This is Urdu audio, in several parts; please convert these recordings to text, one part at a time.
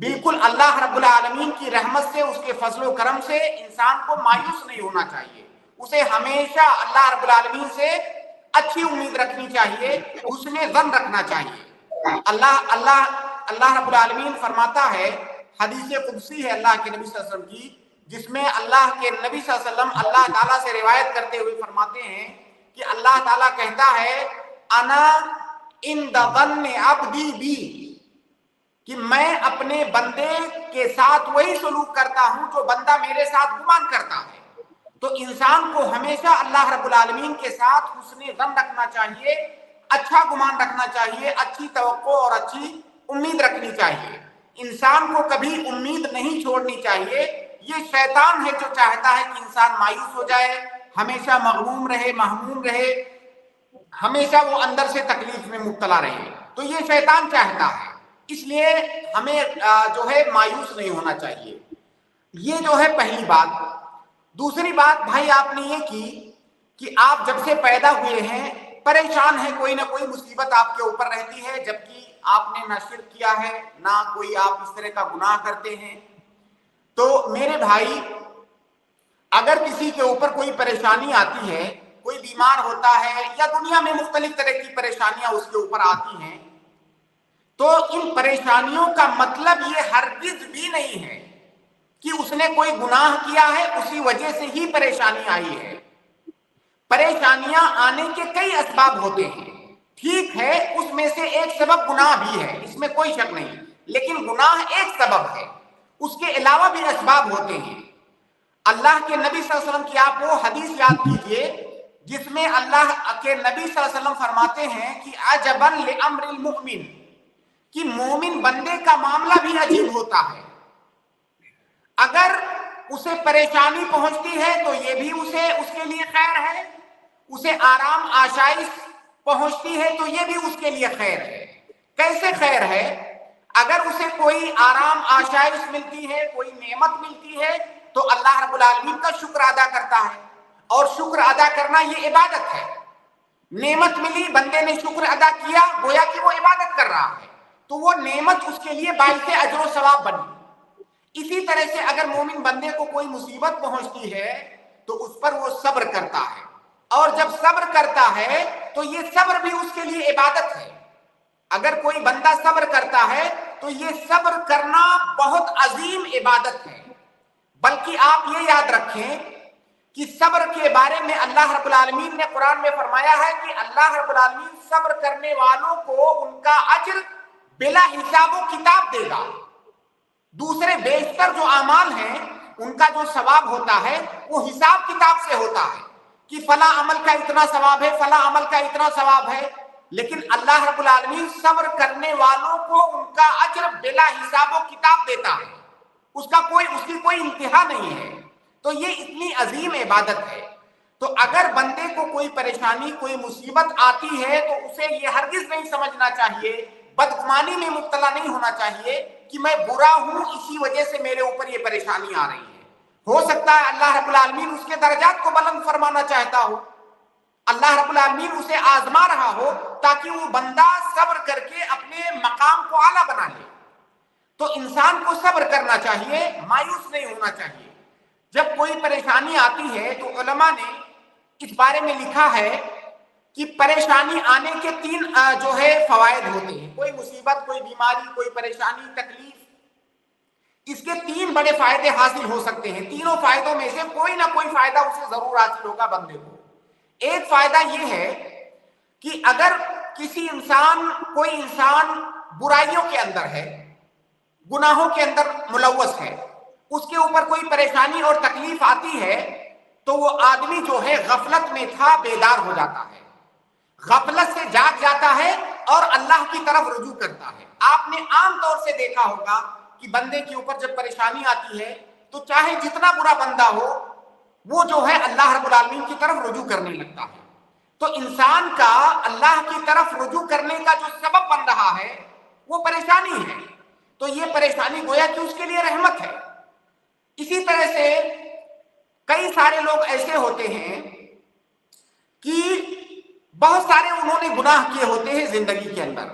بالکل اللہ رب العالمین کی رحمت سے، اس کے فضل و کرم سے انسان کو مایوس نہیں ہونا چاہیے، اسے ہمیشہ اللہ رب العالمین سے اچھی امید رکھنی چاہیے، حسن ظن رکھنا چاہیے۔ اللہ رب العالمین فرماتا ہے، حدیث قدسی ہے اللہ کے نبی صلی اللہ علیہ وسلم کی، جس میں اللہ کے نبی صلی اللہ علیہ وسلم اللہ تعالیٰ سے روایت کرتے ہوئے فرماتے ہیں کہ اللہ تعالیٰ کہتا ہے انا عند ظن عبدی بی، کہ میں اپنے بندے کے ساتھ وہی سلوک کرتا ہوں جو بندہ میرے ساتھ گمان کرتا ہے۔ تو انسان کو ہمیشہ اللہ رب العالمین کے ساتھ حسن ظن رکھنا چاہیے، اچھا گمان رکھنا چاہیے، اچھی توقع اور اچھی امید رکھنی چاہیے۔ انسان کو کبھی امید نہیں چھوڑنی چاہیے۔ یہ شیطان ہے جو چاہتا ہے کہ انسان مایوس ہو جائے، ہمیشہ مغموم رہے، مہموم رہے، ہمیشہ وہ اندر سے تکلیف میں مبتلا رہے۔ تو یہ شیطان چاہتا ہے، اس لیے ہمیں جو ہے مایوس نہیں ہونا چاہیے۔ یہ جو ہے پہلی بات۔ دوسری بات بھائی آپ نے یہ کی کہ آپ جب سے پیدا ہوئے ہیں پریشان ہیں، کوئی نہ کوئی مصیبت آپ کے اوپر رہتی ہے، جبکہ آپ نے نہ شرک کیا ہے نہ کوئی آپ اس طرح کا گناہ کرتے ہیں۔ تو میرے بھائی، اگر کسی کے اوپر کوئی پریشانی آتی ہے، کوئی بیمار ہوتا ہے یا دنیا میں مختلف طرح کی پریشانیاں اس کے اوپر آتی ہیں، تو ان پریشانیوں کا مطلب یہ ہرگز بھی نہیں ہے کہ اس نے کوئی گناہ کیا ہے اسی وجہ سے ہی پریشانی آئی ہے۔ پریشانیاں آنے کے کئی اسباب ہوتے ہیں، ٹھیک ہے، اس میں سے ایک سبب گناہ بھی ہے، اس میں کوئی شک نہیں، لیکن گناہ ایک سبب ہے، اس کے علاوہ بھی اسباب ہوتے ہیں۔ اللہ کے نبی صلی اللہ علیہ وسلم کی آپ وہ حدیث یاد کیجئے جس میں اللہ کے نبی صلی اللہ علیہ وسلم فرماتے ہیں کہ عجبا لامر المؤمن، کہ مومن بندے کا معاملہ بھی عجیب ہوتا ہے۔ اگر اسے پریشانی پہنچتی ہے تو یہ بھی اس کے لیے خیر ہے، اسے آرام آشائش پہنچتی ہے تو یہ بھی اس کے لیے خیر ہے۔ کیسے خیر ہے؟ اگر اسے کوئی آرام آشائش ملتی ہے، کوئی نعمت ملتی ہے تو اللہ رب العالمین کا شکر ادا کرتا ہے، اور شکر ادا کرنا یہ عبادت ہے۔ نعمت ملی، بندے نے شکر ادا کیا، گویا کہ وہ عبادت کر رہا ہے، تو وہ نعمت اس کے لیے باعث اجر و ثواب بنی۔ اسی طرح سے اگر مومن بندے کو کوئی مصیبت پہنچتی ہے تو اس پر وہ صبر کرتا ہے، اور جب صبر کرتا ہے تو یہ صبر بھی اس کے لیے عبادت ہے۔ اگر کوئی بندہ صبر کرتا ہے تو یہ صبر کرنا بہت عظیم عبادت ہے۔ بلکہ آپ یہ یاد رکھیں کہ صبر کے بارے میں اللہ رب العالمین نے قرآن میں فرمایا ہے کہ اللہ رب العالمین صبر کرنے والوں کو ان کا اجر بلا حساب و کتاب دے گا۔ دوسرے بیشتر جو اعمال ہیں ان کا جو ثواب ہوتا ہے وہ حساب کتاب سے ہوتا ہے کہ فلاں عمل کا اتنا ثواب ہے، فلاں عمل کا اتنا ثواب ہے، لیکن اللہ رب العالمین صبر کرنے والوں کو ان کا اجر بلا حساب و کتاب دیتا ہے، اس کی کوئی انتہا نہیں ہے۔ تو یہ اتنی عظیم عبادت ہے۔ تو اگر بندے کو کوئی پریشانی، کوئی مصیبت آتی ہے تو اسے یہ ہرگز نہیں سمجھنا چاہیے، بدگمانی میں مبتلا نہیں ہونا چاہیے کہ میں برا ہوں اسی وجہ سے میرے اوپر یہ پریشانی آ رہی ہے۔ ہو سکتا ہے اللہ رب العالمین اس کے درجات کو بلند فرمانا چاہتا ہو، اللہ رب العالمین اسے آزما رہا ہو تاکہ وہ بندہ صبر کر کے اپنے مقام کو اعلیٰ بنا لے۔ تو انسان کو صبر کرنا چاہیے، مایوس نہیں ہونا چاہیے۔ جب کوئی پریشانی آتی ہے تو علماء نے اس بارے میں لکھا ہے کہ پریشانی آنے کے تین جو ہے فوائد ہوتے ہیں۔ کوئی مصیبت، کوئی بیماری، کوئی پریشانی، تکلیف، اس کے تین بڑے فائدے حاصل ہو سکتے ہیں۔ تینوں فائدوں میں سے کوئی نہ کوئی فائدہ اسے ضرور حاصل ہوگا بندے کو۔ ایک فائدہ یہ ہے کہ اگر کوئی انسان برائیوں کے اندر ہے، گناہوں کے اندر ملوث ہے، اس کے اوپر کوئی پریشانی اور تکلیف آتی ہے تو وہ آدمی جو ہے غفلت میں تھا بیدار ہو جاتا ہے، غفلت سے جاگ جاتا ہے اور اللہ کی طرف رجوع کرتا ہے۔ آپ نے عام طور سے دیکھا ہوگا کہ بندے کے اوپر جب پریشانی آتی ہے تو چاہے جتنا برا بندہ ہو وہ جو ہے اللہ رب العالمین کی طرف رجوع کرنے لگتا ہے۔ تو انسان کا اللہ کی طرف رجوع کرنے کا جو سبب بن رہا ہے وہ پریشانی ہے، تو یہ پریشانی گویا کہ اس کے لیے رحمت ہے۔ اسی طرح سے کئی سارے لوگ ایسے ہوتے ہیں کہ بہت سارے انہوں نے گناہ کیے ہوتے ہیں زندگی کے اندر،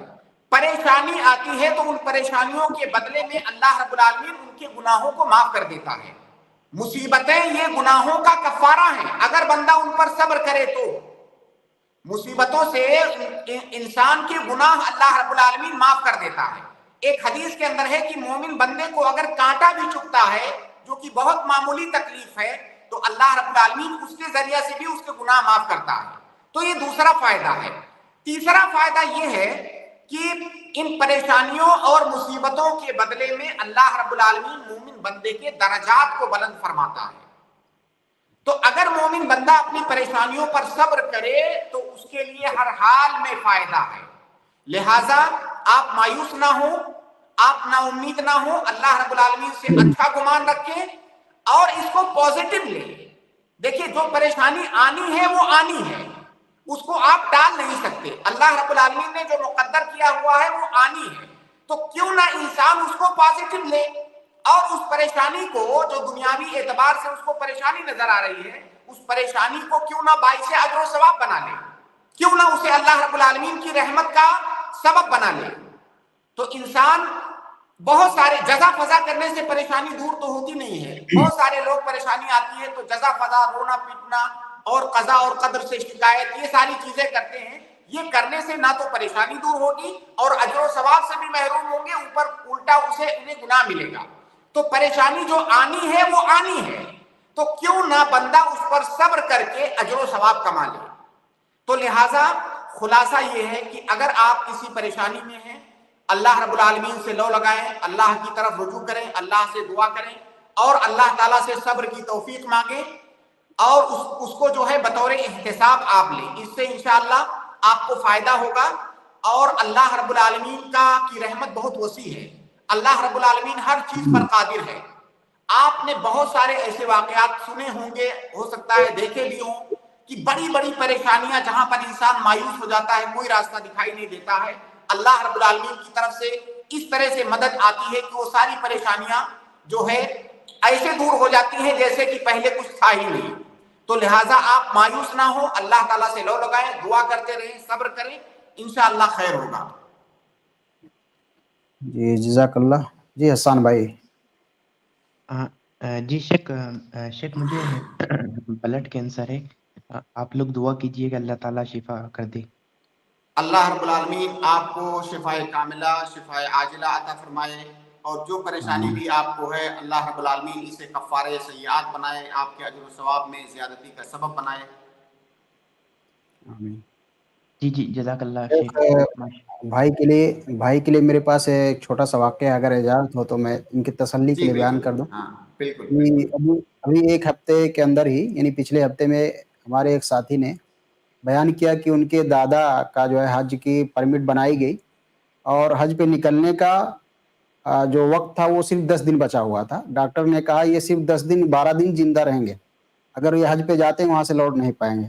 پریشانی آتی ہے تو ان پریشانیوں کے بدلے میں اللہ رب العالمین ان کے گناہوں کو معاف کر دیتا ہے. مصیبتیں یہ گناہوں کا کفارہ ہیں، اگر بندہ ان پر صبر کرے تو. مصیبتوں سے انسان کے گناہ اللہ رب العالمین معاف کر دیتا ہے. ایک حدیث کے اندر ہے کہ مومن بندے کو اگر کانٹا بھی چبھتا ہے جو کہ بہت معمولی تکلیف ہے تو اللہ رب العالمین اس کے ذریعہ سے بھی اس کے گناہ معاف کرتا ہے. تو یہ دوسرا فائدہ ہے. تیسرا فائدہ یہ ہے کہ ان پریشانیوں اور مصیبتوں کے بدلے میں اللہ رب العالمین مومن بندے کے درجات کو بلند فرماتا ہے. تو اگر مومن بندہ اپنی پریشانیوں پر صبر کرے تو اس کے لیے ہر حال میں فائدہ ہے. لہٰذا آپ مایوس نہ ہوں، آپ نا امید نہ ہوں، اللہ رب العالمین سے اچھا گمان رکھیں اور اس کو پازیٹو لیں. دیکھیے جو پریشانی آنی ہے وہ آنی ہے، اس کو آپ ٹال نہیں سکتے. اللہ رب العالمین نے جو مقدر کیا ہوا ہے وہ آنی ہے، تو کیوں نہ انسان اس کو پازیٹو لے اور اس پریشانی کو جو دنیاوی اعتبار سے اس کو پریشانی نظر آ رہی ہے اس پریشانی کو کیوں نہ باعث اجر و ثواب بنا لے، کیوں نہ اسے اللہ رب العالمین کی رحمت کا سبب بنا لے. تو انسان بہت سارے جزا فضا کرنے سے پریشانی دور تو ہوتی نہیں ہے. بہت سارے لوگ پریشانی آتی ہے تو جزا فضا، رونا پیٹنا اور قضا اور قدر سے شکایت، یہ ساری چیزیں کرتے ہیں. یہ کرنے سے نہ تو پریشانی دور ہوگی اور اجر و ثواب سے بھی محروم ہوں گے، اوپر الٹا انہیں گناہ ملے گا. تو پریشانی جو آنی ہے وہ آنی ہے، تو کیوں نہ بندہ اس پر صبر کر کے اجر و ثواب کما لے. تو لہٰذا خلاصہ یہ ہے کہ اگر آپ کسی پریشانی میں ہیں، اللہ رب العالمین سے لو لگائیں، اللہ کی طرف رجوع کریں، اللہ سے دعا کریں اور اللہ تعالیٰ سے صبر کی توفیق مانگیں اور اس کو جو ہے بطور احتساب آپ لیں. اس سے انشاءاللہ آپ کو فائدہ ہوگا. اور اللہ رب العالمین کی رحمت بہت وسیع ہے. اللہ رب العالمین ہر چیز پر قادر ہے. آپ نے بہت سارے ایسے واقعات سنے ہوں گے، ہو سکتا ہے دیکھے بھی ہوں، کہ بڑی بڑی پریشانیاں جہاں پر انسان مایوس ہو جاتا ہے، کوئی راستہ دکھائی نہیں دیتا ہے، اللہ رب العالمین کی طرف سے اس طرح سے مدد آتی ہے کہ وہ ساری پریشانیاں جو ہے ایسے دور ہو جاتی ہیں جیسے کہ پہلے کچھ تھا ہی نہیں. تو لہٰذا آپ مایوس نہ ہو، اللہ تعالیٰ سے لو لگائیں، دعا کرتے رہیں، صبر کریں، انشاءاللہ خیر ہوگا. جی جزاک اللہ. جی حسان بھائی. جی شیخ مجھے بلڈ کینسر ہے، آپ لوگ دعا کیجئے کہ اللہ تعالیٰ شفا کر دے. اللہ رب العالمین آپ کو شفائے کاملہ، شفائے عاجلہ عطا فرمائے اور جو پریشانی بھی آپ کو ہے اللہ رب العالمین اسے کفارہ سیئات بنائے، آپ کے اجر و ثواب میں زیادتی کا سبب بنائے. آمین. جی جزاک اللہ شیخ. بھائی کے لیے میرے پاس ایک چھوٹا سا واقعہ اگر اجازت ہو تو میں ان کی تسلی کے جی لیے بیان بالکل، کر دوں. ہاں بالکل. ابھی ایک ہفتے کے اندر ہی، یعنی پچھلے ہفتے میں ہمارے ایک ساتھی نے بیان کیا کہ ان کے دادا کا جو ہے حج کی پرمٹ بنائی گئی اور حج پہ نکلنے کا جو وقت تھا وہ صرف 10 دن بچا ہوا تھا. ڈاکٹر نے کہا یہ صرف 10 دن 12 دن زندہ رہیں گے، اگر یہ حج پہ جاتے ہیں وہاں سے لوٹ نہیں پائیں گے.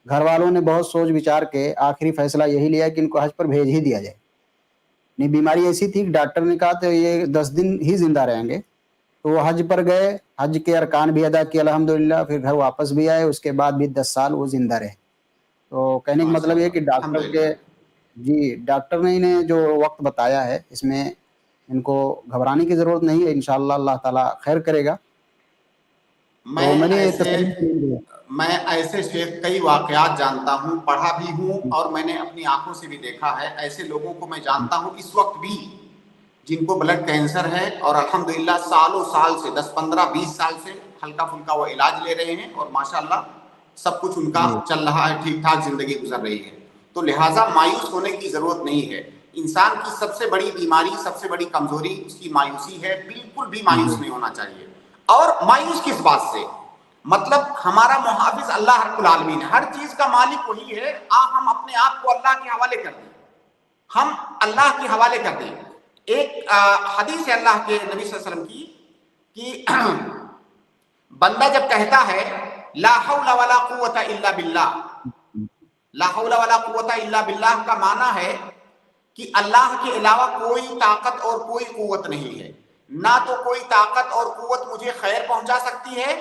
گھر والوں نے بہت سوچ وچار کے آخری فیصلہ یہی لیا کہ ان کو حج پر بھیج ہی دیا جائے. نہیں بیماری ایسی تھی کہ ڈاکٹر نے کہا تو یہ 10 دن ہی زندہ رہیں گے. تو وہ حج پر گئے، حج کے ارکان بھی ادا کیے الحمدللہ، پھر گھر واپس بھی آئے، اس کے بعد بھی 10 سال وہ زندہ رہے. تو کہنے کا مطلب یہ کہ ڈاکٹر نے انہیں جو وقت بتایا ہے اس میں ان کو گھبرانے کی ضرورت نہیں ہے. انشاءاللہ اللہ تعالیٰ خیر کرے گا. میں ایسے شیخ کئی واقعات جانتا ہوں، پڑھا بھی ہوں اور میں نے اپنی آنکھوں سے بھی دیکھا ہے. ایسے لوگوں کو میں جانتا ہوں اس وقت بھی جن کو بلڈ کینسر ہے اور الحمدللہ سالوں سال سے 10 15 20 سال سے ہلکا پھلکا وہ علاج لے رہے ہیں اور ماشاءاللہ سب کچھ ان کا چل رہا ہے، ٹھیک ٹھاک زندگی گزر رہی ہے. تو لہٰذا مایوس ہونے کی ضرورت نہیں ہے. انسان کی سب سے بڑی بیماری، سب سے بڑی کمزوری اس کی مایوسی ہے. بالکل بھی مایوس نہیں ہونا چاہیے. اور مایوس کس بات سے؟ مطلب ہمارا محافظ اللہ رب العالمین، ہر چیز کا مالک وہی ہے. ہم اپنے آپ کو اللہ کے حوالے کر دیں، ہم اللہ کے حوالے کر دیں. ایک حدیث ہے اللہ کے نبی صلی اللہ علیہ وسلم کی کہ بندہ جب کہتا ہے لا حول ولا قوت الا باللہ، لا حول ولا قوت الا باللہ کا معنی ہے کہ اللہ کے علاوہ کوئی طاقت اور کوئی قوت نہیں ہے. نہ تو کوئی طاقت اور قوت مجھے خیر پہنچا سکتی ہے،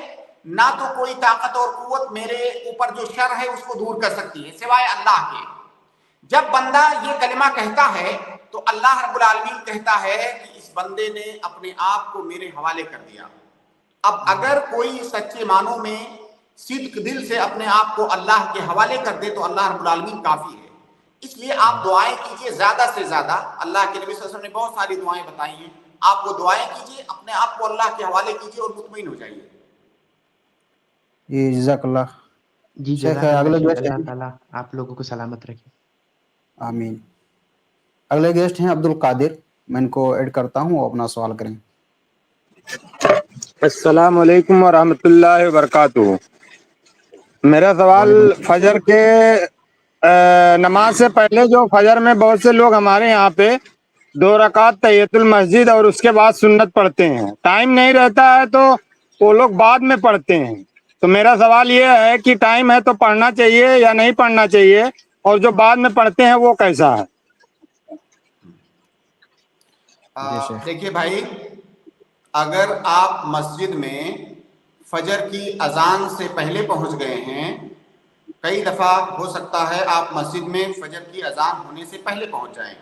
نہ تو کوئی طاقت اور قوت میرے اوپر جو شر ہے اس کو دور کر سکتی ہے سوائے اللہ کے. جب بندہ یہ کلمہ کہتا ہے تو اللہ رب العالمین کہتا ہے کہ اس بندے نے اپنے آپ کو میرے حوالے کر دیا. اب اگر کوئی سچے معنوں میں صدق دل سے اپنے آپ کو اللہ کے حوالے کر دے تو اللہ رب العالمین کافی ہے. اس لیے آپ دعائیں کیجئے زیادہ سے زیادہ. اللہ کے نبی صلی اللہ علیہ وسلم نے بہت ساری دعائیں بتائی ہیں, آپ وہ دعائیں کیجئے, اپنے آپ کو اللہ کے حوالے کیجئے اور مطمئن ہو جائیے. جی جزاک اللہ. جی شیخ جزاک اللہ اگلے شیخ, گیسٹ اللہ ہیں. تعالیٰ آپ لوگوں کو سلامت رکھے. آمین. اگلے گیسٹ ہیں عبد القادر, میں ان کو ایڈ کرتا ہوں, وہ اپنا سوال کریں. السلام علیکم ورحمۃ اللہ وبرکاتہ. میرا سوال وعلیکم فجر کے نماز سے پہلے جو فجر میں بہت سے لوگ ہمارے یہاں پہ 2 رکعت تحیۃ المسجد اور اس کے بعد سنت پڑھتے ہیں, ٹائم نہیں رہتا ہے تو وہ لوگ بعد میں پڑھتے ہیں. تو میرا سوال یہ ہے کہ ٹائم ہے تو پڑھنا چاہیے یا نہیں پڑھنا چاہیے, اور جو بعد میں پڑھتے ہیں وہ کیسا ہے؟ جی شیخ. دیکھیے بھائی, اگر آپ مسجد میں فجر کی اذان سے پہلے پہنچ گئے ہیں, کئی دفعہ ہو سکتا ہے آپ مسجد میں فجر کی اذان ہونے سے پہلے پہنچ جائیں.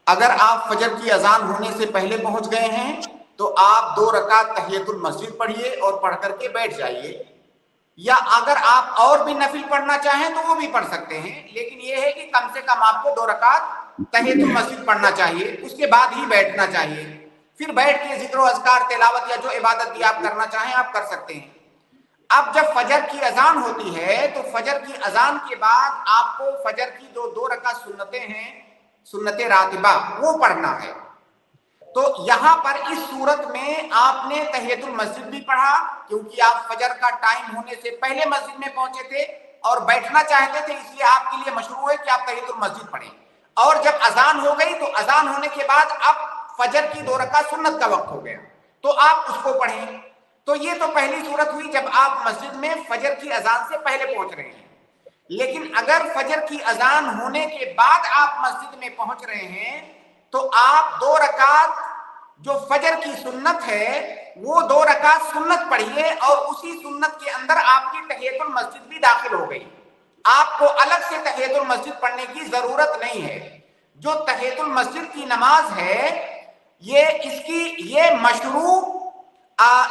اگر آپ فجر کی اذان ہونے سے پہلے پہنچ گئے ہیں تو آپ 2 رکعت تحیۃ المسجد پڑھیے اور پڑھ کر کے بیٹھ جائیے. یا اگر آپ اور بھی نفل پڑھنا چاہیں تو وہ بھی پڑھ سکتے ہیں, لیکن یہ ہے کہ کم سے کم آپ کو 2 رکعت تحیۃ المسجد پڑھنا چاہیے, اس کے بعد ہی بیٹھنا چاہیے. پھر بیٹھ کے ذکر و اذکار, تلاوت یا جو عبادت بھی آپ کرنا چاہیں آپ کر سکتے ہیں. اب جب فجر کی اذان ہوتی ہے تو فجر کی اذان کے بعد آپ کو فجر کی 2 رکعت سنتیں ہیں, سنت راتبہ, وہ پڑھنا ہے. تو یہاں پر اس صورت میں آپ نے تحیۃ المسجد بھی پڑھا, کیونکہ آپ فجر کا ٹائم ہونے سے پہلے مسجد میں پہنچے تھے اور بیٹھنا چاہتے تھے, اس لیے آپ کے لیے مشروع ہے کہ آپ تحیۃ المسجد پڑھیں. اور جب اذان ہو گئی تو اذان ہونے کے بعد اب فجر کی 2 رکعت سنت کا وقت ہو گیا تو آپ اس کو پڑھیں. تو یہ تو پہلی صورت ہوئی جب آپ مسجد میں فجر کی اذان سے پہلے پہنچ رہے ہیں. لیکن اگر فجر کی اذان ہونے کے بعد آپ مسجد میں پہنچ رہے ہیں تو آپ 2 رکعت جو فجر کی سنت ہے وہ 2 رکعت سنت پڑھیے, اور اسی سنت کے اندر آپ کی تحیۃ المسجد بھی داخل ہو گئی. آپ کو الگ سے تحیۃ المسجد پڑھنے کی ضرورت نہیں ہے. جو تحیۃ المسجد کی نماز ہے یہ مشروع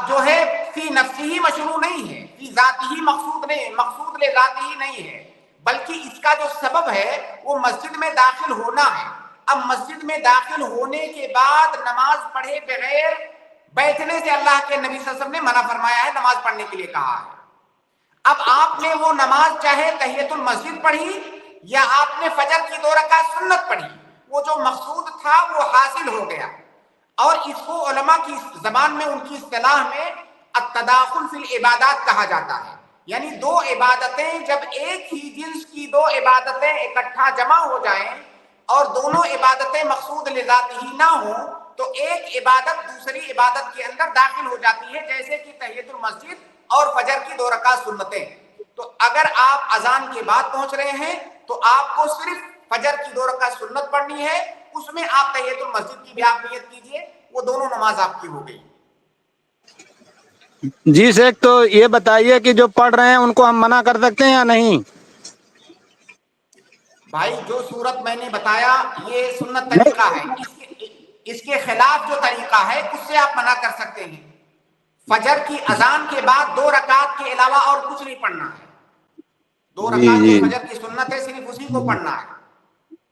جو ہے فی نفسی ہی مشروع نہیں ہے, فی ذاتی ہی مقصود نہیں, مقصود لے ذاتی ہی نہیں ہے, بلکہ اس کا جو سبب ہے وہ مسجد میں داخل ہونا ہے. اب مسجد میں داخل ہونے کے بعد نماز پڑھے بغیر بیٹھنے سے اللہ کے نبی صلی اللہ علیہ وسلم نے منع فرمایا ہے, نماز پڑھنے کے لیے کہا ہے. اب آپ نے وہ نماز چاہے تحیۃ المسجد پڑھی یا آپ نے فجر کی 2 رکعت سنت پڑھی, وہ جو مقصود تھا وہ حاصل ہو گیا. اور اس کو علماء کی زبان میں, ان کی اصطلاح میں التداخل فی العبادات کہا جاتا ہے. یعنی 2 عبادتیں جب ایک ہی جنس کی 2 عبادتیں اکٹھا جمع ہو جائیں اور دونوں عبادتیں مقصود لذات ہی نہ ہوں تو ایک عبادت دوسری عبادت کے اندر داخل ہو جاتی ہے, جیسے کہ تحیۃ المسجد اور فجر کی 2 رکعت سنتیں. تو اگر آپ اذان کے بعد پہنچ رہے ہیں تو آپ کو صرف فجر کی 2 رکعت سنت پڑھنی ہے, اس میں آپ تحیۃ المسجد کی بھی آپ نیت کیجئے, وہ دونوں نماز آپ کی ہو گئی. جی شیخ, تو یہ بتائیے کہ جو پڑھ رہے ہیں ان کو ہم منع کر سکتے ہیں یا نہیں؟ بھائی جو صورت میں نے بتایا یہ سنت نہیں, طریقہ ہے, اس کے خلاف جو طریقہ ہے اس سے آپ منع کر سکتے ہیں. فجر کی اذان کے بعد 2 رکعت کے علاوہ اور کچھ نہیں پڑھنا ہے. 2 جی رکعت جو جی فجر کی سنت ہے صرف اسی کو پڑھنا ہے.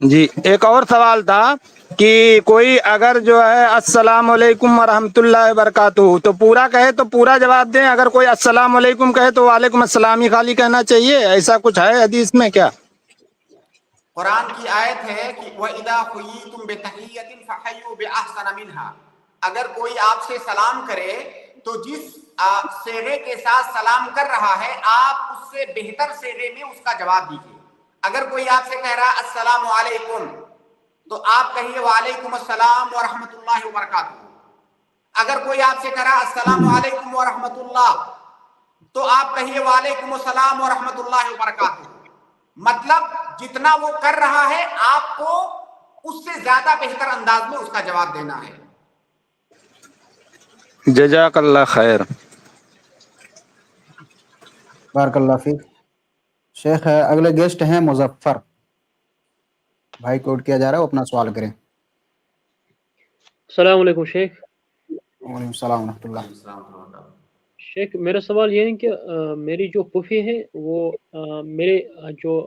جی, ایک اور سوال تھا کہ کوئی اگر جو ہے السلام علیکم ورحمۃ اللہ وبرکاتہ تو پورا کہے تو پورا جواب دیں, اگر کوئی السلام علیکم کہے تو وعلیکم السلام ہی خالی کہنا چاہیے, ایسا کچھ ہے حدیث میں کیا؟ قرآن کی آیت ہے کہ وَإِذَا حُيِّيتُم بِتَحِيَّةٍ فَحَيُّوا بِأَحْسَنَ مِنْهَا, اگر کوئی آپ سے سلام کرے تو جس صیغے کے ساتھ سلام کر رہا ہے آپ اس سے بہتر صیغے میں اس کا جواب دیجیے. اگر کوئی آپ سے کہہ رہا ہے السلام علیکم تو آپ کہیے وعلیکم السلام ورحمۃ اللہ وبرکاتہ. اگر کوئی آپ سے کہہ رہا ہے السلام علیکم ورحمۃ اللہ تو آپ کہیے وعلیکم السلام ورحمۃ اللہ وبرکاتہ. مطلب جتنا وہ کر رہا ہے آپ کو اس سے زیادہ بہتر انداز میں اس کا جواب دینا ہے. جزاک اللہ خیر. بارک اللہ فیک. شیخ اگلے گیسٹ ہیں مظفر, بھائی کو اٹھ کیا جا رہا ہے, وہ اپنا سوال کریں. السلام علیکم شیخ. وعلیکم السلام ورحمۃ اللہ. شیخ میرا سوال یہ ہے کہ میری جو پھوپھی ہے وہ میرے جو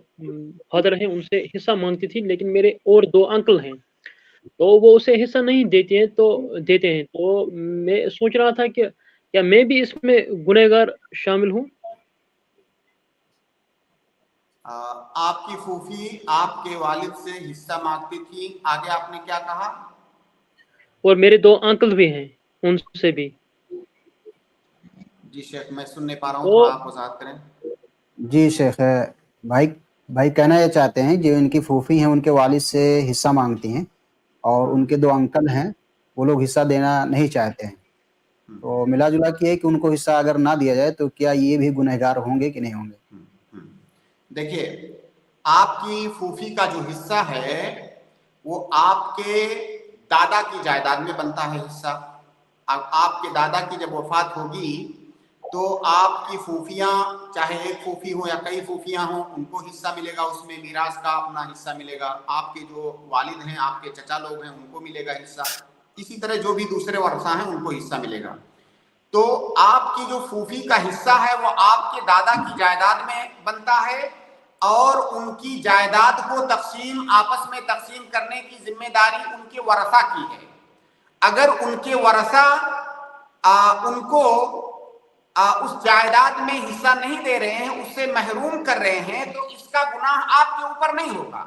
فادر ہیں ان سے حصہ مانگتی تھی، لیکن میرے اور 2 انکل ہیں تو وہ اسے حصہ نہیں دیتے ہیں تو میں سوچ رہا تھا کہ کیا میں بھی اس میں گنہگار شامل ہوں؟ آپ کی پھوپھی آپ کے والد سے حصہ مانگتی تھی، آگے آپ نے کیا کہا؟ اور میرے 2 انکل بھی ہیں ان سے بھی. جی شیخ میں سن نہیں پا رہا ہوں، تھوڑا آپ وضاحت کریں. جی شیخ بھائی کہنا یہ چاہتے ہیں جو ان کی پھوپھی ہیں ان کے والد سے حصہ مانگتی ہیں اور ان کے 2 انکل ہیں وہ لوگ حصہ دینا نہیں چاہتے ہیں، تو ملا جلا کہ ہے کہ ان کو حصہ اگر نہ دیا جائے تو کیا یہ بھی گنہگار ہوں گے کہ نہیں ہوں گے؟ دیکھیے آپ کی پھوپھی کا جو حصہ ہے وہ آپ کے دادا کی جائیداد میں بنتا ہے حصہ. اب آپ کے دادا کی جب وفات ہوگی تو آپ کی پھوپھیاں چاہے ایک پھوپھی ہو یا کئی پھوپھیاں ہوں ان کو حصہ ملے گا، اس میں میراث کا اپنا حصہ ملے گا. آپ کے جو والد ہیں آپ کے چچا لوگ ہیں ان کو ملے گا حصہ. اسی طرح جو بھی دوسرے ورثہ ہیں ان کو حصہ ملے گا. تو آپ کی جو پھوپھی کا حصہ ہے وہ آپ کے دادا کی جائیداد میں بنتا ہے اور ان کی جائیداد کو آپس میں تقسیم کرنے کی ذمہ داری ان کے ورثہ کی ہے. اگر ان کے ورثہ ان کو اس جائیداد میں حصہ نہیں دے رہے ہیں، اس سے محروم کر رہے ہیں، تو اس کا گناہ آپ کے اوپر نہیں ہوگا.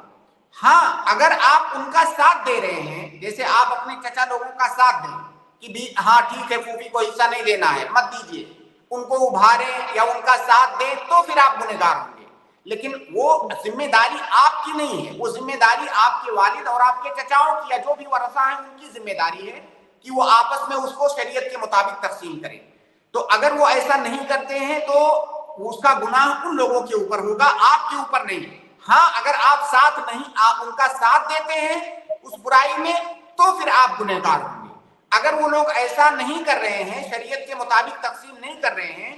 ہاں اگر آپ ان کا ساتھ دے رہے ہیں، جیسے آپ اپنے چچا لوگوں کا ساتھ دیں کہ بھی ہاں ٹھیک ہے پھوپھی کو حصہ نہیں دینا ہے مت دیجیے، ان کو ابھارے یا ان کا ساتھ دیں تو پھر آپ گنہگار ہوں گے. لیکن وہ ذمہ داری آپ کی نہیں ہے، وہ ذمہ داری آپ کے والد اور آپ کے چچاؤں کی یا جو بھی ورثہ ہیں ان کی ذمہ داری ہے کہ وہ آپس میں اس کو شریعت کے مطابق تقسیم کریں. تو اگر وہ ایسا نہیں کرتے ہیں تو اس کا گناہ ان لوگوں کے اوپر ہوگا، آپ کے اوپر نہیں. ہاں اگر آپ ان کا ساتھ دیتے ہیں اس برائی میں تو پھر آپ گنہگار ہوں گے. اگر وہ لوگ ایسا نہیں کر رہے ہیں، شریعت کے مطابق تقسیم نہیں کر رہے ہیں،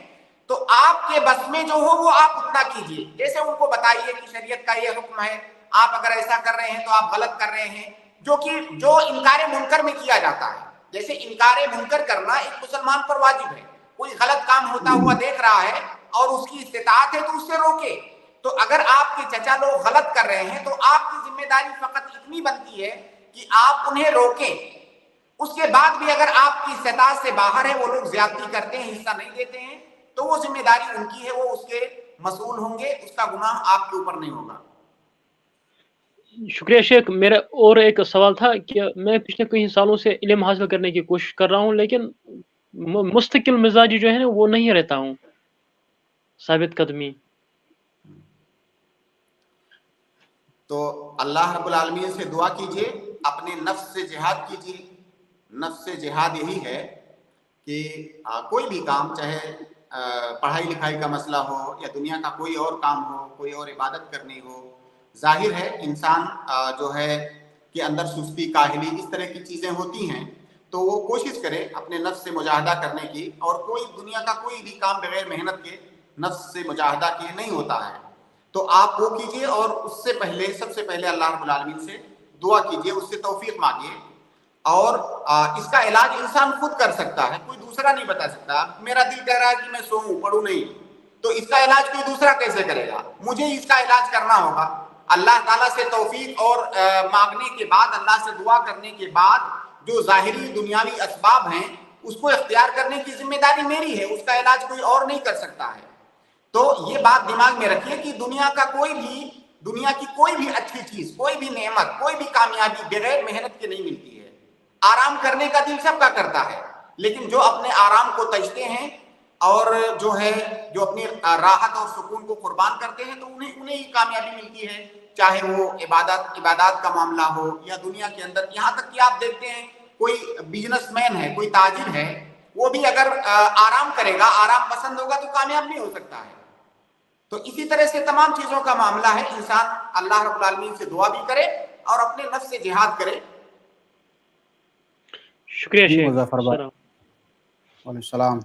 تو آپ کے بس میں جو ہو وہ آپ اتنا کیجئے. جیسے ان کو بتائیے کہ شریعت کا یہ حکم ہے، آپ اگر ایسا کر رہے ہیں تو آپ غلط کر رہے ہیں، جو انکار منکر میں کیا جاتا ہے. جیسے انکار منکر کرنا ایک مسلمان پر واجب ہے. کوئی غلط کام ہوتا ہوا دیکھ رہا ہے اور اس کی استطاعت ہے تو اس سے روکے. تو اگر آپ کے چچا لوگ غلط کر رہے ہیں تو آپ کی ذمہ داری فقط اتنی بنتی ہے کہ آپ انہیں روکیں. اس کے بعد بھی اگر آپ کی استطاعت سے باہر ہے، وہ لوگ زیادتی کرتے ہیں، حصہ نہیں دیتے ہیں، تو وہ ذمہ داری ان کی ہے، وہ اس کے مسئول ہوں گے، اس کا گناہ آپ کے اوپر نہیں ہوگا. شکریہ شیخ. میرا اور ایک سوال تھا کہ میں پچھلے کئی سالوں سے علم حاصل کرنے کی کوشش کر رہا ہوں، لیکن مستقل مزاجی جو ہے نا وہ نہیں رہتا ہوں، ثابت قدمی. تو اللہ رب العالمین سے دعا کیجئے، اپنے نفس سے جہاد کیجئے. نفس سے جہاد یہی ہے کہ کوئی بھی کام، چاہے پڑھائی لکھائی کا مسئلہ ہو یا دنیا کا کوئی اور کام ہو، کوئی اور عبادت کرنی ہو، ظاہر ہے انسان جو ہے کہ اندر سستی، کاہلی، اس طرح کی چیزیں ہوتی ہیں، تو وہ کوشش کرے اپنے نفس سے مجاہدہ کرنے کی. اور کوئی دنیا کا کوئی بھی کام بغیر محنت کے، نفس سے مجاہدہ کیے نہیں ہوتا ہے. تو آپ وہ کیجئے اور اس سے پہلے، سب سے پہلے اللہ رب العالمین سے دعا کیجئے، اس سے توفیق مانگیے. اور اس کا علاج انسان خود کر سکتا ہے، کوئی دوسرا نہیں بتا سکتا. میرا دل کہہ رہا ہے کہ میں سوؤں، پڑھوں نہیں، تو اس کا علاج کوئی دوسرا کیسے کرے گا؟ مجھے اس کا علاج کرنا ہوگا. اللہ تعالیٰ سے توفیق اور مانگنے کے بعد، اللہ سے دعا کرنے کے بعد جو ظاہری دنیاوی اسباب ہیں اس کو اختیار کرنے کی ذمہ داری میری ہے، اس کا علاج کوئی اور نہیں کر سکتا ہے. تو یہ بات دماغ میں رکھیے کہ دنیا کی کوئی بھی اچھی چیز، کوئی بھی نعمت، کوئی بھی کامیابی بغیر محنت کے نہیں ملتی ہے. آرام کرنے کا دل سب کا کرتا ہے، لیکن جو اپنے آرام کو تجتے ہیں اور جو اپنی راحت اور سکون کو قربان کرتے ہیں، تو انہیں ہی کامیابی ملتی ہے. چاہے وہ عبادات کا معاملہ ہو یا دنیا کے اندر. یہاں تک کہ آپ دیکھتے ہیں کوئی بزنس مین ہے، کوئی تاجر ہے، وہ بھی اگر آرام کرے گا، آرام پسند ہوگا تو کامیاب نہیں ہو سکتا ہے. تو اسی طرح سے تمام چیزوں کا معاملہ ہے. انسان اللہ رب العالمین سے دعا بھی کرے اور اپنے نفس سے جہاد کرے. شکریہ جی شیخ. مظفر بھائی، السلام. وعلیکم السلام.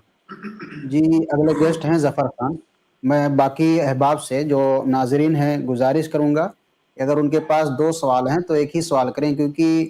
جی اگلے گیسٹ ہیں ظفر خان. میں باقی احباب سے جو ناظرین ہیں گزارش کروں گا کہ اگر ان کے پاس 2 سوال ہیں تو ایک ہی سوال کریں، کیونکہ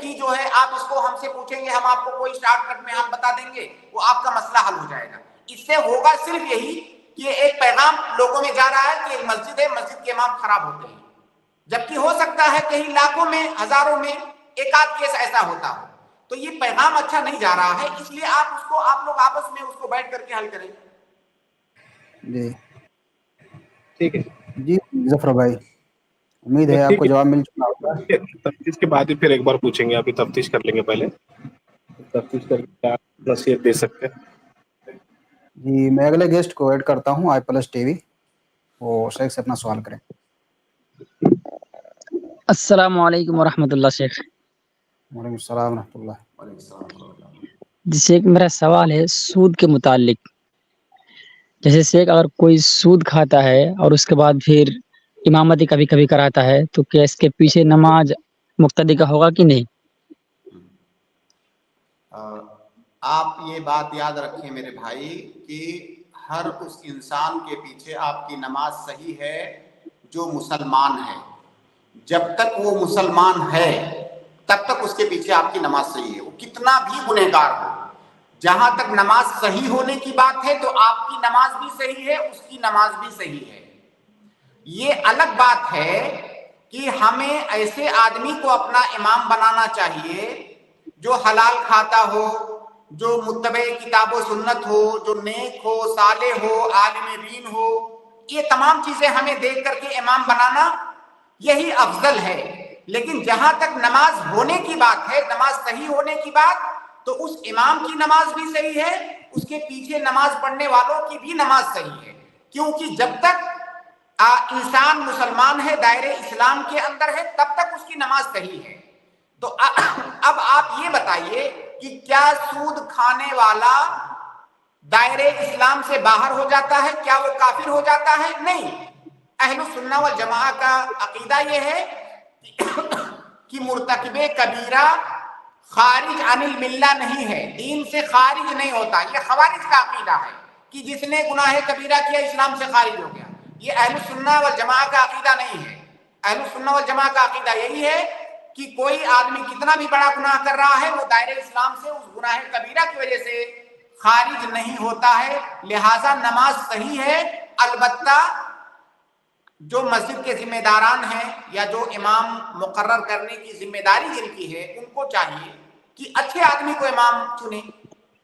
کہ جو ہے آپ اس کو ہم سے پوچھیں گے ہم آپ کو کوئی شارٹ کٹ میں ہم بتا دیں گے وہ آپ کا مسئلہ حل ہو جائے گا. اس سے ہوگا صرف یہی کہ ایک پیغام لوگوں میں جا رہا ہے کہ ایک مسجد ہے, مسجد کے امام خراب ہوتے ہیں, جبکہ ہو سکتا ہے کہیں لاکھوں میں ہزاروں میں ایک آدھ کیس ایسا ہوتا ہو. تو یہ پیغام اچھا نہیں جا رہا ہے, اس لیے آپ لوگ آپس میں اس کو بیٹھ کر کے حل کریں. جی ٹھیک ہے جی ظفر بھائی, امید تو ہے آپ ٹھیک کو جواب مل چکا ہوگا. ہے, تفتیش کے بعد ہی پھر ایک بار پوچھیں گے. ابھی تفتیش کر لیں گے پہلے, تفتیش کر کے آپ نصیحت دے سکتے ہیں. جی میں اگلے گیسٹ کو ایڈ کرتا ہوں, آئی پلس ٹی وی, وہ شیخ سے اپنا سوال کریں. السلام علیکم ورحمۃ اللہ شیخ. وعلیکم السلام ورحمۃ اللہ. وعلیکم السلام ورحمۃ اللہ. جی شیخ, میرا سوال ہے سود کے متعلق. جیسے شیخ اگر کوئی سود کھاتا ہے اور اس کے بعد پھر امامتی کبھی کبھی کراتا ہے تو کیا اس کے پیچھے نماز مقتدی کا ہوگا کہ نہیں؟ آپ یہ بات یاد رکھیں میرے بھائی کہ ہر اس انسان کے پیچھے آپ کی نماز صحیح ہے جو مسلمان ہے. جب تک وہ مسلمان ہے تب تک اس کے پیچھے آپ کی نماز صحیح ہے, وہ کتنا بھی گنہگار ہو. جہاں تک نماز صحیح ہونے کی بات ہے تو آپ کی نماز بھی صحیح ہے, اس کی نماز بھی صحیح ہے. یہ الگ بات ہے کہ ہمیں ایسے آدمی کو اپنا امام بنانا چاہیے جو حلال کھاتا ہو, جو متبع کتاب و سنت ہو, جو نیک ہو, صالح ہو, عالم دین ہو. یہ تمام چیزیں ہمیں دیکھ کر کے امام بنانا یہی افضل ہے. لیکن جہاں تک نماز ہونے کی بات ہے, نماز صحیح ہونے کی بات, تو اس امام کی نماز بھی صحیح ہے, اس کے پیچھے نماز پڑھنے والوں کی بھی نماز صحیح ہے. کیونکہ جب تک انسان مسلمان ہے, دائرے اسلام کے اندر ہے, تب تک اس کی نماز صحیح ہے. تو اب آپ یہ بتائیے کہ کیا سود کھانے والا دائرے اسلام سے باہر ہو جاتا ہے, کیا وہ کافر ہو جاتا ہے؟ نہیں. اہل السنہ والجماعہ کا عقیدہ یہ ہے کہ مرتکب کبیرہ خارج عن الملہ نہیں ہے, دین سے خارج نہیں ہوتا. یہ خوارج کا عقیدہ ہے کہ جس نے گناہ کبیرہ کیا اسلام سے خارج ہو گیا. یہ اہل السنہ والجماعہ کا عقیدہ نہیں ہے. اہل السنہ والجماعہ کا عقیدہ یہی ہے کہ کوئی آدمی کتنا بھی بڑا گناہ کر رہا ہے وہ دائرے اسلام سے اس گناہ کبیرہ کی وجہ سے خارج نہیں ہوتا ہے. لہذا نماز صحیح ہے. البتہ جو مسجد کے ذمہ داران ہیں یا جو امام مقرر کرنے کی ذمہ داری جن کی ہے, ان کو چاہیے کہ اچھے آدمی کو امام چنیں,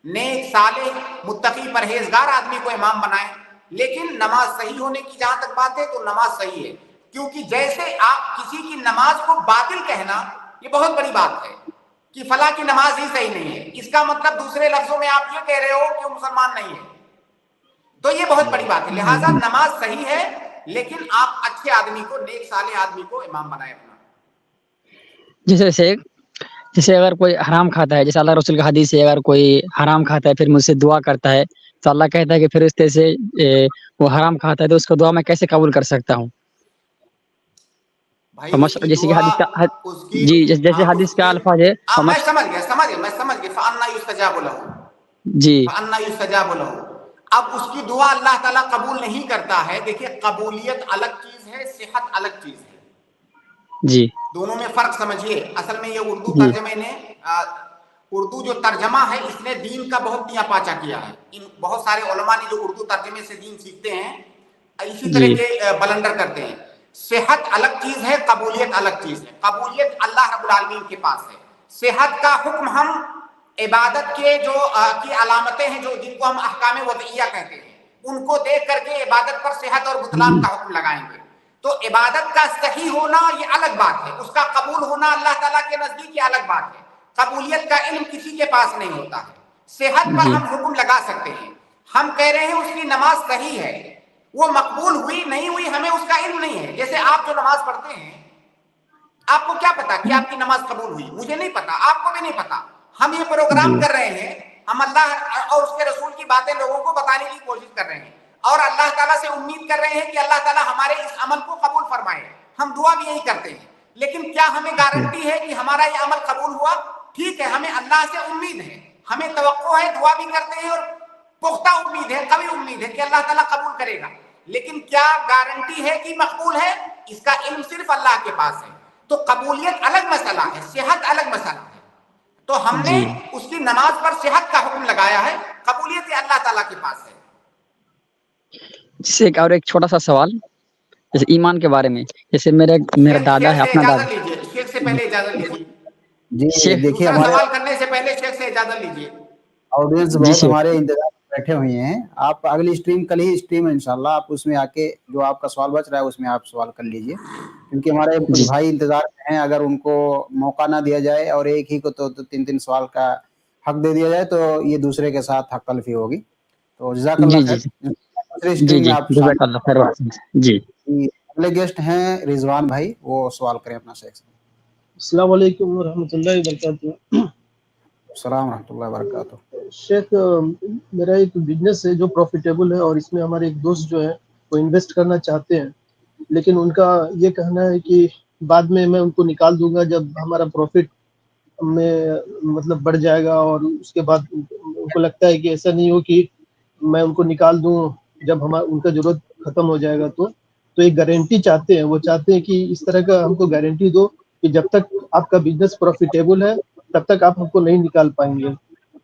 نیک صالح متقی پرہیزگار آدمی کو امام بنائیں. لیکن نماز صحیح ہونے کی جہاں تک بات ہے تو نماز صحیح ہے. کیونکہ جیسے آپ کسی کی نماز کو باطل کہنا یہ بہت بڑی بات ہے کہ فلاں کی نماز ہی صحیح نہیں ہے, اس کا مطلب دوسرے لفظوں میں آپ یہ کہہ رہے ہو کہ وہ مسلمان نہیں ہے, تو یہ بہت بڑی بات ہے. لہٰذا نماز صحیح ہے, لیکن آپ اچھے آدمی کو, نیک صالح آدمی کو امام بنائے اپنا. جیسے اگر کوئی حرام کھاتا ہے, جیسے اللہ رسول کا حدیث ہے, اگر کوئی حرام کھاتا ہے پھر مجھ سے دعا کرتا ہے تو اللہ کہتا ہے کہ پھر اس طرح سے وہ حرام کھاتا ہے تو اس کو دعا میں کیسے قبول کر سکتا ہوں؟ بھائی اس کی جیسے کہ دعا حدیث کا اس کی جی جیسے حدیث کا الفاظ ہے میں سمجھ گیا فَأَنَّىٰ يُسْتَجَابُ لَهُ جی فَأَنَّىٰ يُسْتَجَابُ لَهُ. اب اس کی دعا اللہ تعالیٰ قبول نہیں کرتا ہے. دیکھیے قبولیت الگ چیز ہے, صحت الگ چیز ہے, جی دونوں میں فرق سمجھیے. اصل میں یہ اردو جی ترجمے نے اردو جو ترجمہ ہے اس نے دین کا بہت دیا پاچا کیا ہے. ان بہت سارے علماء نے جو اردو ترجمے سے دین سیکھتے ہیں اسی جی طرح کے بلنڈر کرتے ہیں. صحت الگ چیز ہے, قبولیت الگ چیز ہے. قبولیت اللہ رب العالمین کے پاس ہے. صحت کا حکم ہم عبادت کے جو کی علامتیں ہیں, جو جن کو ہم احکام وضعیہ کہتے ہیں, ان کو دیکھ کر کے عبادت پر صحت اور بطلان کا حکم لگائیں گے. تو عبادت کا صحیح ہونا یہ الگ بات ہے, اس کا قبول ہونا اللہ تعالیٰ کے نزدیک یہ الگ بات ہے. قبولیت کا علم کسی کے پاس نہیں ہوتا ہے. صحت پر جی ہم حکم لگا سکتے ہیں. ہم کہہ رہے ہیں اس کی نماز صحیح ہے, وہ مقبول ہوئی نہیں ہوئی ہمیں اس کا علم نہیں ہے. جیسے آپ جو نماز پڑھتے ہیں, آپ کو کیا پتا کہ آپ کی نماز قبول ہوئی؟ مجھے نہیں پتا, آپ کو بھی نہیں پتا. ہم یہ پروگرام جی کر رہے ہیں, ہم اللہ اور اس کے رسول کی باتیں لوگوں کو بتانے کی کوشش کر رہے ہیں, اور اللہ تعالیٰ سے امید کر رہے ہیں کہ اللہ تعالیٰ ہمارے اس عمل کو قبول فرمائے. ہم دعا بھی یہی کرتے ہیں. لیکن کیا ہمیں گارنٹی ہے کہ ہمارا یہ عمل قبول ہوا؟ ٹھیک ہے, ہمیں اللہ سے امید ہے, ہمیں توقع ہے, دعا بھی کرتے ہیں, اور پختہ امید ہے, قوی امید ہے کہ اللہ تعالیٰ قبول کرے گا. لیکن کیا گارنٹی ہے کہ مقبول ہے؟ اس کا علم صرف اللہ کے پاس ہے. تو قبولیت الگ مسئلہ ہے، صحت الگ مسئلہ ہے. تو ہم نے جی اس کی نماز پر صحت کا حکم لگایا ہے، قبولیت اللہ تعالیٰ کے پاس ہے. جس سے اور ایک چھوٹا سا سوال، جیسے ایمان کے بارے میں، جیسے میرا دادا ہے، شیخ سے اپنا اجازت دادا. لیجیے، شیخ سے پہلے اجازت لیجیے. جی شیخ دیکھیے دوسرا ہمارے سوال کرنے سے پہلے شیخ سے اجازت لیجیے. آڈینس جی بہت شیخ. ہمارے انتظار میں بیٹھے ہوئے ہیں. آپ اگلی اسٹریم کل ہی اسٹریم ہے انشاءاللہ، آپ اس میں آ کے جو آپ کا سوال بچ رہا ہے اس میں آپ سوال کر لیجئے، کیونکہ ہمارے کچھ جی بھائی انتظار میں ہیں. اگر ان کو موقع نہ دیا جائے اور ایک ہی کو تو 3 سوال کا حق دے دیا جائے تو یہ دوسرے کے ساتھ حق تلفی ہوگی. تو جزاک اللہ جی خیر. جی دوسرے جی اسٹریم میں جی آپ جزاک اللہ خیر. جی شامل. اگلے گیسٹ ہیں رضوان بھائی، وہ سوال کریں اپنا شیخ سے. السلام علیکم ورحمۃ اللہ وبرکاتہ. السلام ورحمۃ اللہ وبرکاتہ. شیخ، میرا ایک بزنس ہے جو پروفیٹیبل ہے، اور اس میں ہمارے ایک دوست جو ہے وہ انویسٹ کرنا چاہتے ہیں، لیکن ان کا یہ کہنا ہے کہ بعد میں ان کو نکال دوں گا جب ہمارا پروفٹ میں مطلب بڑھ جائے گا، اور اس کے بعد ان کو لگتا ہے کہ ایسا نہیں ہو کہ میں ان کو نکال دوں جب ان کا ضرورت ختم ہو جائے گا. تو ایک گارنٹی چاہتے ہیں، وہ چاہتے ہیں کہ اس طرح کا ہم کو گارنٹی دو کہ جب تک آپ کا بزنس پروفیٹیبل ہے تب تک آپ ہم کو نہیں نکال پائیں گے.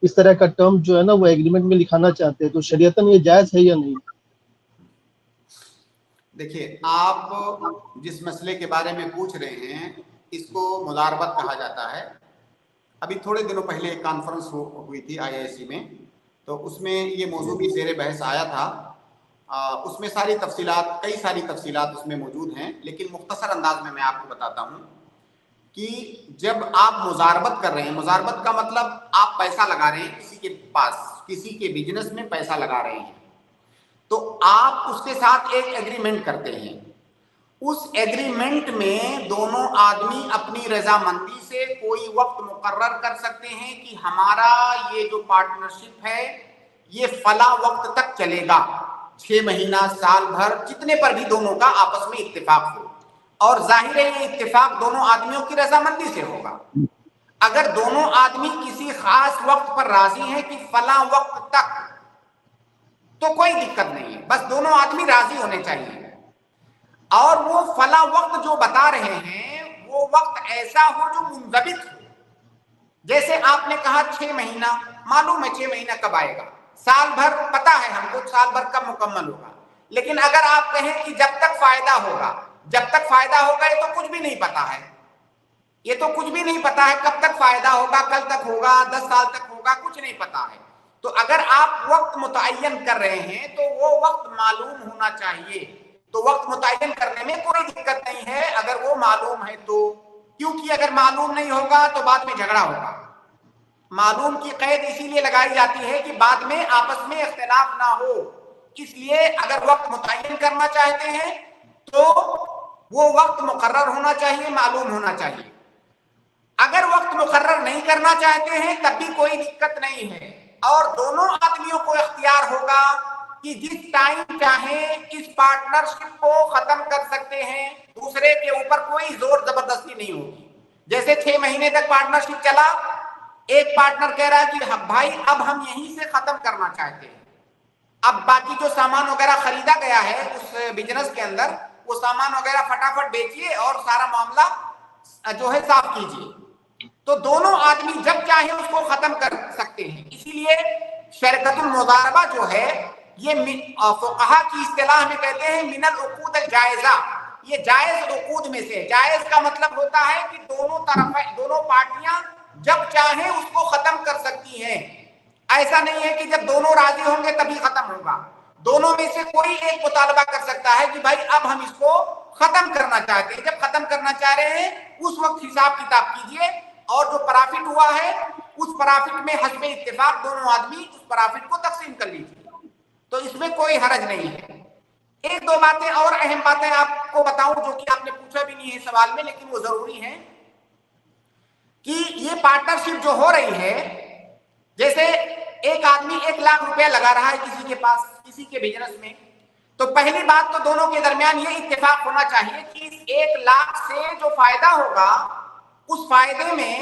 اس طرح کا ٹرم جو ہے نا وہ ایگریمنٹ میں لکھانا چاہتے ہیں. تو شریعتاً یہ جائز ہے یا نہیں؟ دیکھیے، آپ جس مسئلے کے بارے میں پوچھ رہے ہیں اس کو مضاربت کہا جاتا ہے. ابھی تھوڑے دنوں پہلے ایک کانفرنس ہوئی تھی IISc میں، تو اس میں یہ موضوع بھی زیر بحث آیا تھا. اس میں کئی ساری تفصیلات اس میں موجود ہیں، لیکن مختصر انداز میں آپ کو بتاتا ہوں کہ جب آپ مضاربت کر رہے ہیں، مضاربت کا مطلب آپ پیسہ لگا رہے ہیں کسی کے پاس، کسی کے بزنس میں پیسہ لگا رہے ہیں، تو آپ اس کے ساتھ ایک ایگریمنٹ کرتے ہیں. اس ایگریمنٹ میں دونوں آدمی اپنی رضامندی سے کوئی وقت مقرر کر سکتے ہیں کہ ہمارا یہ جو پارٹنرشپ ہے یہ فلاں وقت تک چلے گا، 6 مہینہ، سال بھر، جتنے پر بھی دونوں کا آپس میں اتفاق ہو. اور ظاہر ہے یہ اتفاق دونوں آدمیوں کی رضامندی سے ہوگا. اگر دونوں آدمی کسی خاص وقت پر راضی ہیں کہ فلاں وقت تک، تو کوئی دقت نہیں ہے، بس دونوں آدمی راضی ہونے چاہیے. اور وہ فلاں وقت جو بتا رہے ہیں وہ وقت ایسا ہو جو منضبط ہو. جیسے آپ نے کہا 6 مہینہ، معلوم ہے 6 مہینہ کب آئے گا، سال بھر پتا ہے ہم کو سال بھر کب مکمل ہوگا. لیکن اگر آپ کہیں کہ جب تک فائدہ ہوگا، جب تک فائدہ ہوگا یہ تو کچھ بھی نہیں پتا ہے، یہ تو کچھ بھی نہیں پتا ہے کب تک فائدہ ہوگا، کل تک ہوگا، 10 سال تک ہوگا، کچھ نہیں پتا ہے. تو اگر آپ وقت متعین کر رہے ہیں تو وہ وقت معلوم ہونا چاہیے. تو وقت متعین کرنے میں کوئی دقت نہیں ہے اگر وہ معلوم ہے تو، کیونکہ اگر معلوم نہیں ہوگا تو بعد میں جھگڑا ہوگا. معلوم کی قید اسی لیے لگائی جاتی ہے کہ بعد میں آپس میں اختلاف نہ ہو. اس لیے اگر وقت متعین کرنا چاہتے ہیں تو وہ وقت مقرر ہونا چاہیے، معلوم ہونا چاہیے. اگر وقت مقرر نہیں کرنا چاہتے ہیں تب بھی کوئی دقت نہیں ہے، اور دونوں آدمیوں کو اختیار ہوگا کہ جس ٹائم چاہیں اس پارٹنرشپ کو ختم کر سکتے ہیں. دوسرے کے اوپر کوئی زور زبردستی نہیں ہوگی. جیسے 6 مہینے تک پارٹنرشپ چلا، ایک پارٹنر کہہ رہا ہے کہ بھائی اب ہم یہیں سے ختم کرنا چاہتے ہیں، اب باقی جو سامان وغیرہ خریدا گیا ہے اس بزنس کے اندر وہ سامان وغیرہ فٹافٹ بیچیے اور سارا معاملہ جو ہے صاف کیجیے. تو دونوں آدمی جب چاہیں اس کو ختم کر سکتے ہیں. اسی لیے شرکت المضاربہ جو ہے یہ فقہا کی اصطلاح میں کہتے ہیں من العقود الجائزہ. یہ جائز عقود میں سے، جائز کا مطلب ہوتا ہے کہ دونوں پارٹیاں جب چاہیں اس کو ختم کر سکتی ہیں. ایسا نہیں ہے کہ جب دونوں راضی ہوں گے تبھی ختم ہوگا. دونوں میں سے کوئی ایک مطالبہ کر سکتا ہے کہ بھائی اب ہم اس کو ختم کرنا چاہتے ہیں. جب ختم کرنا چاہ رہے ہیں اس وقت حساب کتاب کیجئے، اور جو پرافٹ ہوا ہے اس پرافٹ میں حسب اتفاق دونوں آدمی اس پرافٹ کو تقسیم کر لیجیے. تو اس میں کوئی حرج نہیں ہے. ایک دو باتیں اور اہم باتیں آپ کو بتاؤں جو کہ آپ نے پوچھا بھی نہیں ہے سوال میں، لیکن وہ ضروری ہیں کہ یہ پارٹنرشپ جو ہو رہی ہے، جیسے ایک آدمی 1 لاکھ روپیہ لگا رہا ہے کسی کے پاس، کسی کے بزنس میں، تو پہلی بات تو دونوں کے درمیان یہ اتفاق ہونا چاہیے کہ اس 1 لاکھ سے جو فائدہ ہوگا اس فائدے میں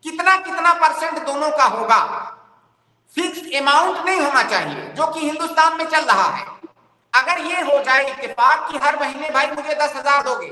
کتنا پرسنٹ دونوں کا ہوگا. فکس اماؤنٹ نہیں ہونا چاہیے جو کہ ہندوستان میں چل رہا ہے. اگر یہ ہو جائے اتفاق کہ ہر مہینے بھائی مجھے 10,000 دو گے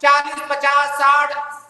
40, 50, 60,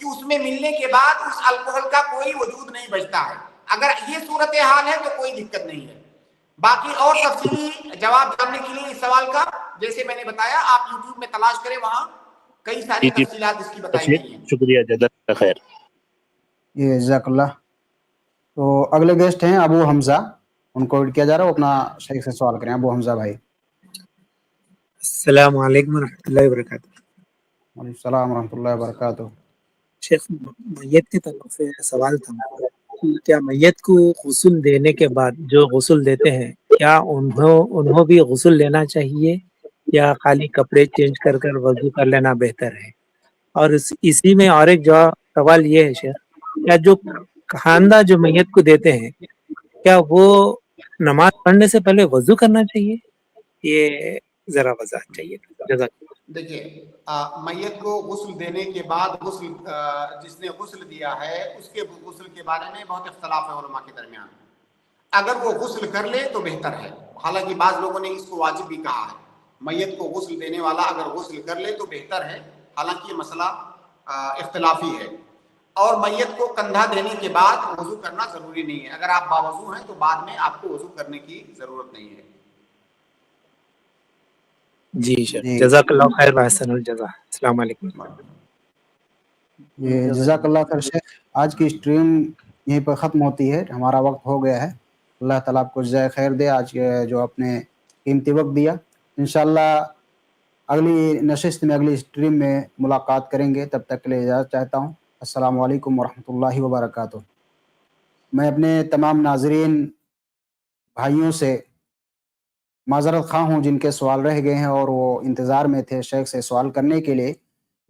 کہ اس میں ملنے کے بعد اس الکوہل کا کوئی وجود نہیں بچتا ہے. اگر یہ صورتحال ہے تو کوئی دقت نہیں ہے. باقی اور تفصیلی جواب جاننے کے لیے اس سوال کا جیسے میں نے بتایا آپ یوٹیوب میں تلاش کریں, وہاں کئی ساری تفصیلات اس کی بتائی گئی ہیں. شکریہ, جزاک اللہ خیر. یہ جزاک اللہ. تو اگلے گیسٹ ہیں ابو حمزہ, ان کو کیا جا رہا ہے, وہ اپنا شیخ سے سوال کریں. ابو حمزہ بھائی. السلام علیکم ورحمۃ اللہ وبرکاتہ. وعلیکم السلام ورحمۃ اللہ وبرکاتہ. شیخ, میت کے تعلق سے سوال تھا کہ کیا میت کو غسل دینے کے بعد جو غسل دیتے ہیں کیا انہوں بھی غسل لینا چاہیے یا خالی کپڑے چینج کر وضو کر لینا بہتر ہے؟ اور اسی میں اور ایک سوال یہ ہے شیخ, کیا جو خاندہ جو میت کو دیتے ہیں کیا وہ نماز پڑھنے سے پہلے وضو کرنا چاہیے؟ یہ ذرا وضاحت چاہیے. جزاک اللہ. دیکھیے, میت کو غسل دینے کے بعد جس نے غسل دیا ہے اس کے غسل کے بارے میں بہت اختلاف ہے علماء کے درمیان. اگر وہ غسل کر لے تو بہتر ہے, حالانکہ بعض لوگوں نے اس کو واجب بھی کہا ہے. میت کو غسل دینے والا اگر غسل کر لے تو بہتر ہے, حالانکہ یہ مسئلہ اختلافی ہے. اور میت کو کندھا دینے کے بعد وضو کرنا ضروری نہیں ہے. اگر آپ باوضو ہیں تو بعد میں آپ کو وضو کرنے کی ضرورت نہیں ہے. جی شیخ, جزاک اللہ خیر و احسن الجزا. السلام علیکم. یہ جزاک اللہ خیر شیخ. آج کی اسٹریم یہیں پر ختم ہوتی ہے, ہمارا وقت ہو گیا ہے. اللہ تعالیٰ آپ کو جزائے خیر دے آج جو آپ نے قیمتی وقت دیا. انشاءاللہ اگلی نشست میں اگلی اسٹریم میں ملاقات کریں گے. تب تک کے لیے اجازت چاہتا ہوں. السلام علیکم ورحمۃ اللہ وبرکاتہ. میں اپنے تمام ناظرین بھائیوں سے معذرت خواہ ہوں جن کے سوال رہ گئے ہیں اور وہ انتظار میں تھے شیخ سے سوال کرنے کے لیے.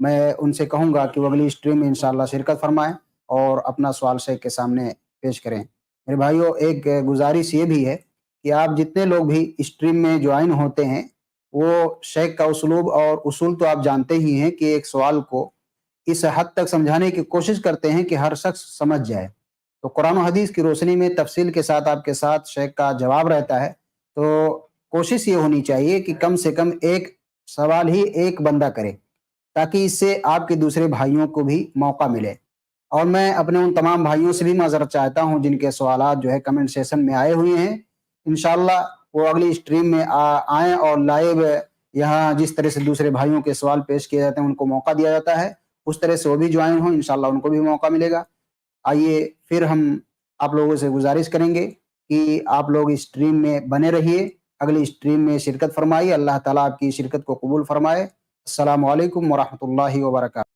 میں ان سے کہوں گا کہ وہ اگلی اسٹریم میں انشاءاللہ شرکت فرمائیں اور اپنا سوال شیخ کے سامنے پیش کریں. میرے بھائیوں, ایک گزارش یہ بھی ہے کہ آپ جتنے لوگ بھی اسٹریم میں جوائن ہوتے ہیں وہ شیخ کا اسلوب اور اصول تو آپ جانتے ہی ہیں کہ ایک سوال کو اس حد تک سمجھانے کی کوشش کرتے ہیں کہ ہر شخص سمجھ جائے. تو قرآن و حدیث کی روشنی میں تفصیل کے ساتھ آپ کے ساتھ شیخ کا جواب رہتا ہے. تو کوشش یہ ہونی چاہیے کہ کم سے کم ایک سوال ہی ایک بندہ کرے تاکہ اس سے آپ کے دوسرے بھائیوں کو بھی موقع ملے. اور میں اپنے ان تمام بھائیوں سے بھی معذرت چاہتا ہوں جن کے سوالات جو ہے کمنٹ سیشن میں آئے ہوئے ہیں. انشاءاللہ وہ اگلی اسٹریم میں آئیں اور لائیو یہاں جس طرح سے دوسرے بھائیوں کے سوال پیش کیے جاتے ہیں ان کو موقع دیا جاتا ہے, اس طرح سے وہ بھی جوائن ہوں. انشاءاللہ ان کو بھی موقع ملے گا. آئیے پھر ہم آپ لوگوں سے گزارش کریں گے کہ آپ لوگ اسٹریم میں بنے رہیے, اگلی اسٹریم میں شرکت فرمائیے. اللہ تعالیٰ آپ کی شرکت کو قبول فرمائے. السلام علیکم ورحمۃ اللہ وبرکاتہ.